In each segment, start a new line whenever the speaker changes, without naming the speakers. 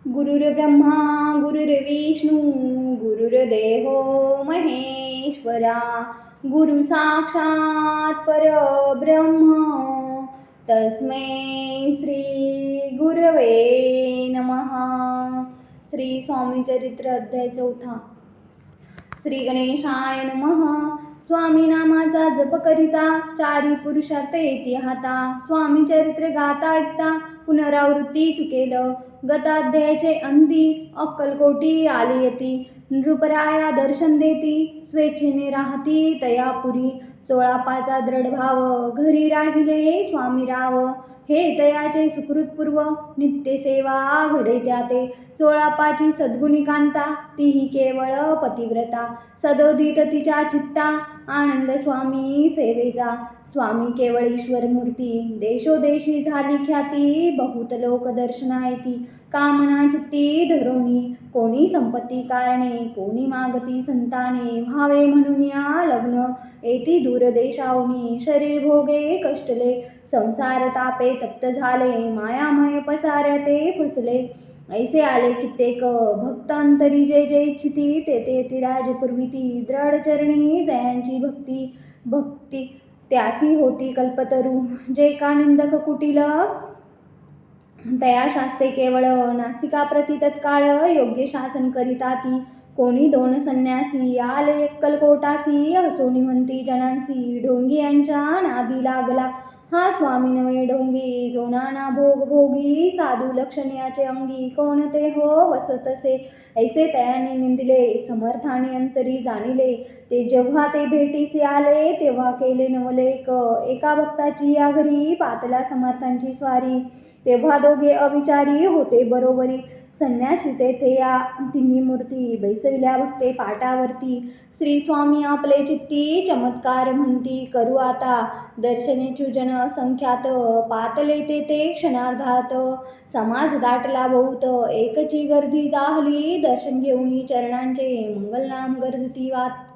गुरुर्ब्रह्मा गुरुर्विष्णू गुरुर्देवो महेश्वरा गुरु साक्षात परब्रह्म तस्मै श्री गुरवे नमः. श्री स्वामी चरित्र अध्याय 4. श्री गणेशाय नमः. स्वामी नामाचा जप करिता चारी पुरुषार्थ येती हाता. स्वामी चरित्र गाता ऐकता पुनरावृत्ती चुकेल. गताध्यायाचे अंती अक्कलकोटी आली येती. नृपराया दर्शन देती स्वेच्छेने राहती तयापुरी. 16 दृढ भाव घरी राहिले स्वामी राव. हे तयाचे सुकृतपूर्व नित्यसेवा घडे त्याते. 16 सद्गुणी कांता तीही केवळ पतिव्रता. सदोदित तिच्या चित्ता आनंद स्वामी सेवेचा. स्वामी केवळ ईश्वर मूर्ती देशोदेशी झाली ख्याती. बहुत लोक दर्शना येती कामना चित्ती धरोनी. कोणी संपत्ती कारणे कोणी मागती संताने. व्हावे म्हणून या लग्न येती दूरदेशावनी. शरीर भोगे कष्टले संसार तापे तप्त झाले. मायामय पसाऱ्या ते फसले. ऐसे आले कित्येक भक्त अंतरी जे जे इच्छिती ते ते राजपूर्विती. दृढ चरणी जयांची भक्ती त्यासी होती कल्पतरू. जे का निंदक कुटील तया शास्ते केवळ. नास्तिका प्रति तत्काळ योग्य शासन करिता ती. कोणी 2 संन्यासी आले अक्कलकोटासी. हसोनी म्हणती जनांसी ढोंगी यांच्या नादी लागला. हा स्वामी नवे ढोंगी जो नाना भोग भोगी. साधू लक्षणीयाचे अंगी कोणते हो वसतसे. ऐसे तयाने निंदिले समर्थाने अंतरी जाणिले. ते जेव्हा ते भेटीसी आले तेव्हा केले नवलेक. एका भक्ताची या घरी पातला समर्थांची स्वारी. तेव्हा दोघे अविचारी होते बरोबरी. संन्यासी तेथे या तिन्ही मूर्ती बैसविल्या भक्ते पाटावरती. श्री स्वामी आपले चित्ती चमत्कार म्हणती करू आता. दर्शनेचू असंख्यात पातले ते क्षणार्धात. समाज दाटला बहुत एकची गर्दी जाहली. दर्शन घेऊनी चरणांचे मंगलनाम गरजती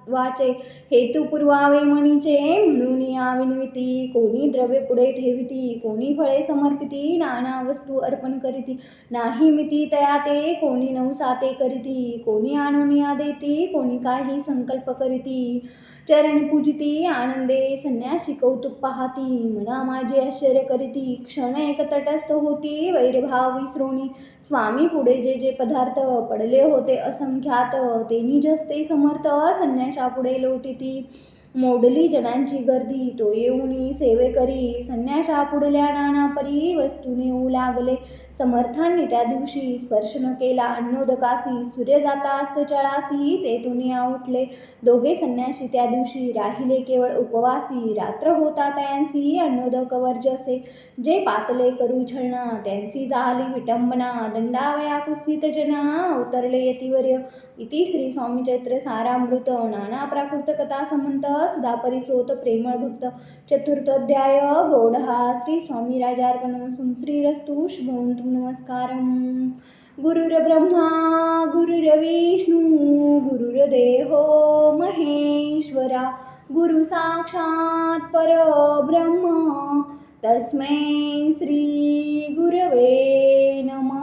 वाचे. हेतू पुरवावे मनीचे म्हणून या विनविती. कोणी द्रव्य पुढे ठेविती कोणी फळे समर्पिती. नाना वस्तू अर्पण करीती नाही मिती तया ते. कोणी नवसाते करीती कोणी आणून देती. कोणी काही संकल्प करीती चरण पूजिती आनंदे. संन्यासी कौतुक पाहती मना माझे आश्चर्य करीती. क्षण एक तटस्थ होती वैरभाव विसरोनी. स्वामी पुढे जे जे पदार्थ पडले होते असंख्यात ते निजस्ते समर्थ संन्याशापुढे लोटीती. मोडली जनांची गर्दी तो येऊनी सेवे करी. संन्याशापुढल्या नाना परी वस्तू नेऊ लागले. समर्थांनी त्या दिवशी स्पर्श न केला अन्नोदकासी. सूर्य जाता अस्तचळासी तेथून उठले. दोघे संन्यासी त्या दिवशी राहिले केवळ उपवासी. रात्र होता तयांसी अन्नोदक वर्जसे. जे पातले करू छळना त्यांसी झाली विटंबना. दंडावया कुस्थित जना अवतरले यतिवर्य. इति श्री स्वामी चरित्र सारामृत. नाना प्राकृत कथा समंत सदा परिसोत प्रेमळ भक्त. 4th अध्याय गौडहा. श्री स्वामी राजार्पणमस्तु. श्रीरस्तु शुभवन्तु. नमस्कारम. गुरुर्ब्रह्मा गुरुर्विष्णू गुरुर्देवो महेश्वरा गुरु साक्षात परब्रह्म तस्मै श्री गुरवे नमः.